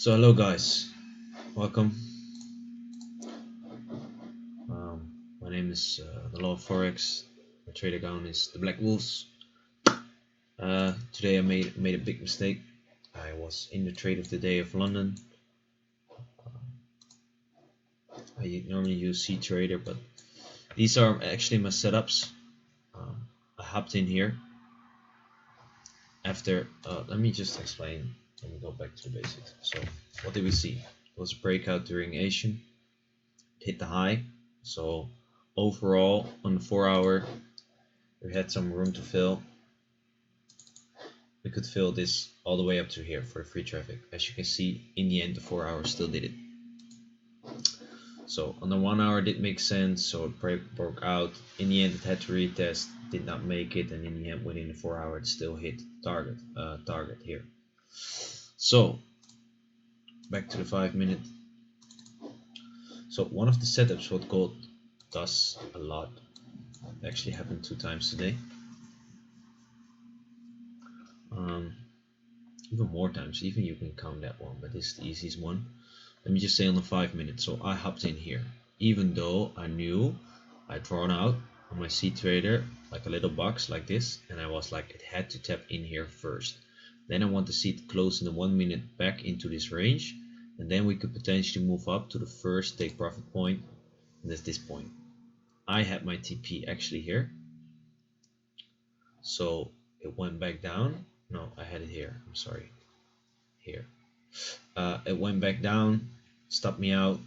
So hello guys, welcome. My name is the Law of Forex. My trade account is the Black Wolves. Today I made a big mistake. I was in the trade of the day of London. I normally use C Trader, but these are actually my setups. I hopped in here after. Let me just explain. Let me go back to the basics. So what did we see? It was a breakout during Asian. It hit the high. So overall on the 4-hour we had some room to fill. We could fill this all the way up to here for the free traffic. As you can see, in the end the 4 hours still did it. So on the 1 hour did make sense, so it broke out. In the end it had to retest, did not make it, and in the end within the 4 hour it still hit target here. So back to the 5 minute. So one of the setups what gold does a lot, actually happened 2 times today. Even more times, even you can count that one, but this is the easiest one. Let me just say on the 5 minutes. So I hopped in here, even though I knew I'd drawn out on my C Trader like a little box like this, and I was like, it had to tap in here first. Then I want to see it close in the 1 minute back into this range, and then we could potentially move up to the first take profit point, and that's this point. I had my TP actually here, so it went back down. No, I had it here. I'm sorry. Here. It went back down, stopped me out.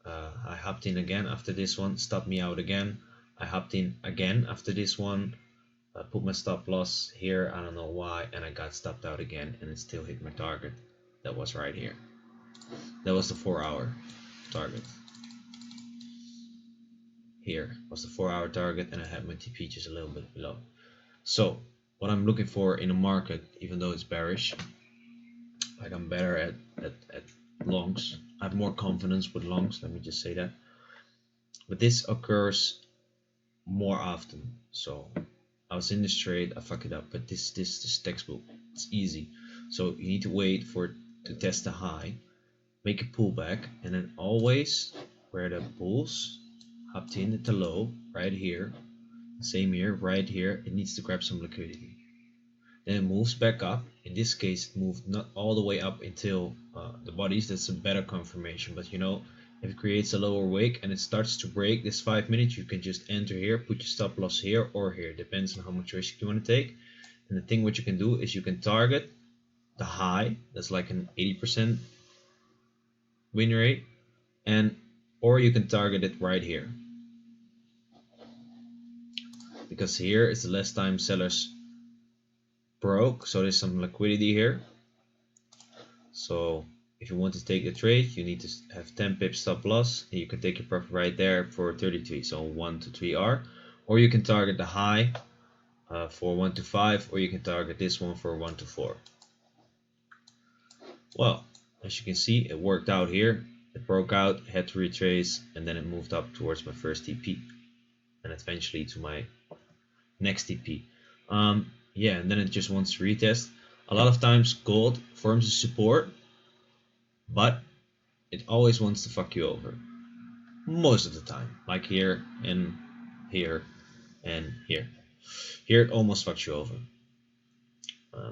I hopped in again after this one, stopped me out again. I hopped in again after this one, put my stop loss here, I don't know why, and I got stopped out again, and it still hit my target. That was right here. That was the 4 hour target. Here was the 4 hour target, and I had my TP just a little bit below. So what I'm looking for in a market, even though it's bearish, like I'm better at longs. I have more confidence with longs, let me just say that. But this occurs more often. So I was in this trade, I fuck it up, but this textbook, it's easy. So you need to wait for it to test the high, make a pullback, and then always where the bulls hopped in at the low, right here, same here, right here, it needs to grab some liquidity. Then it moves back up. In this case, it moved not all the way up until the bodies. That's a better confirmation. But you know, if it creates a lower wick and it starts to break this 5 minutes, you can just enter here, put your stop loss here or here. Depends on how much risk you want to take. And the thing what you can do is you can target the high. That's like an 80% win rate, or you can target it right here, because here is the last time sellers broke, so there's some liquidity here. So if you want to take the trade, you need to have 10 pips stop loss, and you can take your profit right there for 33, so 1 to 3R, or you can target the high for 1 to 5, or you can target this one for 1 to 4. Well, as you can see, it worked out here. It broke out, had to retrace, and then it moved up towards my first TP, and eventually to my next TP. Yeah, and then it just wants to retest. A lot of times gold forms a support, but it always wants to fuck you over. Most of the time, like here and here and here. Here it almost fucks you over.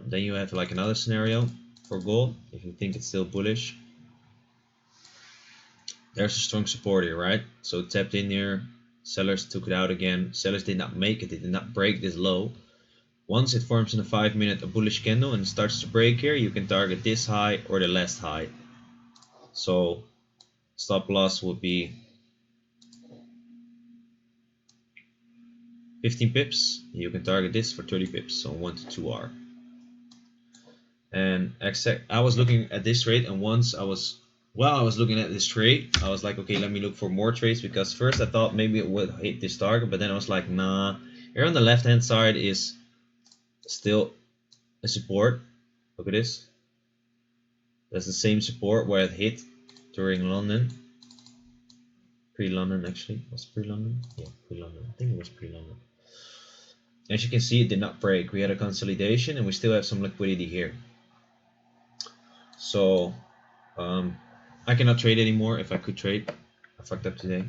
Then you have like another scenario for gold. If you think it's still bullish, there's a strong support here, right? So it tapped in here. Sellers took it out again. Sellers did not make it. They did not break this low. Once it forms in a 5 minute a bullish candle and starts to break here, you can target this high or the last high. So stop loss would be 15 pips. You can target this for 30 pips, so 1 to 2R. And I was looking at this trade, and once I was looking at this trade, I was like, okay, let me look for more trades, because first I thought maybe it would hit this target, but then I was like, nah. Here on the left hand side is still a support. Look at this. That's the same support where it hit during London. Pre-London actually. Was it pre-London? Yeah, pre-London. I think it was pre-London. As you can see, it did not break. We had a consolidation and we still have some liquidity here. So I cannot trade anymore. If I could trade, I fucked up today.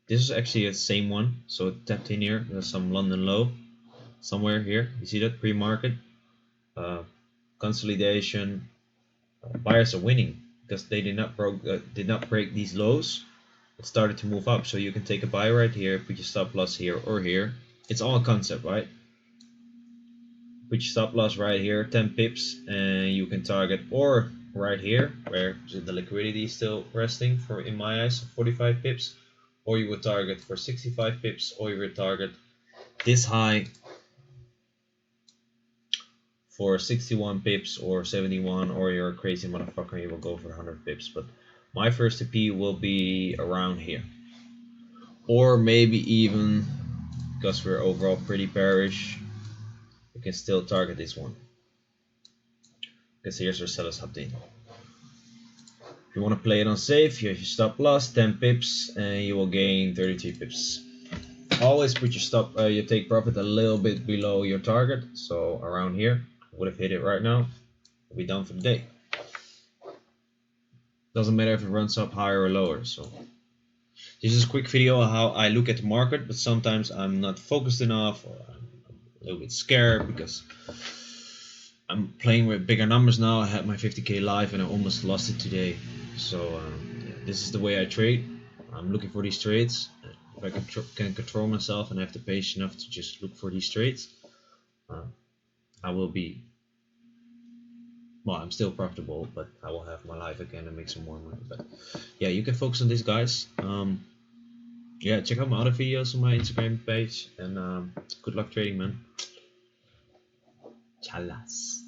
This is actually the same one, so it tapped in here. There's some London low somewhere here. You see that pre-market consolidation. Buyers are winning because they did not break these lows. It started to move up, so you can take a buy right here, put your stop loss here or here. It's all a concept, right? Put your stop loss right here, 10 pips, and you can target or right here where the liquidity is still resting for, in my eyes, 45 pips, or you would target for 65 pips, or you would target this high for 61 pips or 71, or you're a crazy motherfucker and you will go for 100 pips. But my first TP will be around here, or maybe even, because we're overall pretty bearish, we can still target this one, because here's where sellers hopped in. If you want to play it on safe, you have your stop loss 10 pips and you will gain 33 pips. Always put your stop, you take profit a little bit below your target, so around here. Would have hit it right now, we'll be done for the day. Doesn't matter if it runs up higher or lower. So this is a quick video on how I look at the market, but sometimes I'm not focused enough, or I'm a little bit scared because I'm playing with bigger numbers now. I had my 50k live and I almost lost it today. So yeah, this is the way I trade. I'm looking for these trades. If I can control myself and have the patience enough to just look for these trades, I will be, well, I'm still profitable, but I will have my life again and make some more money. But yeah, you can focus on this, guys. Yeah, check out my other videos on my Instagram page, and good luck trading, man. Chalas.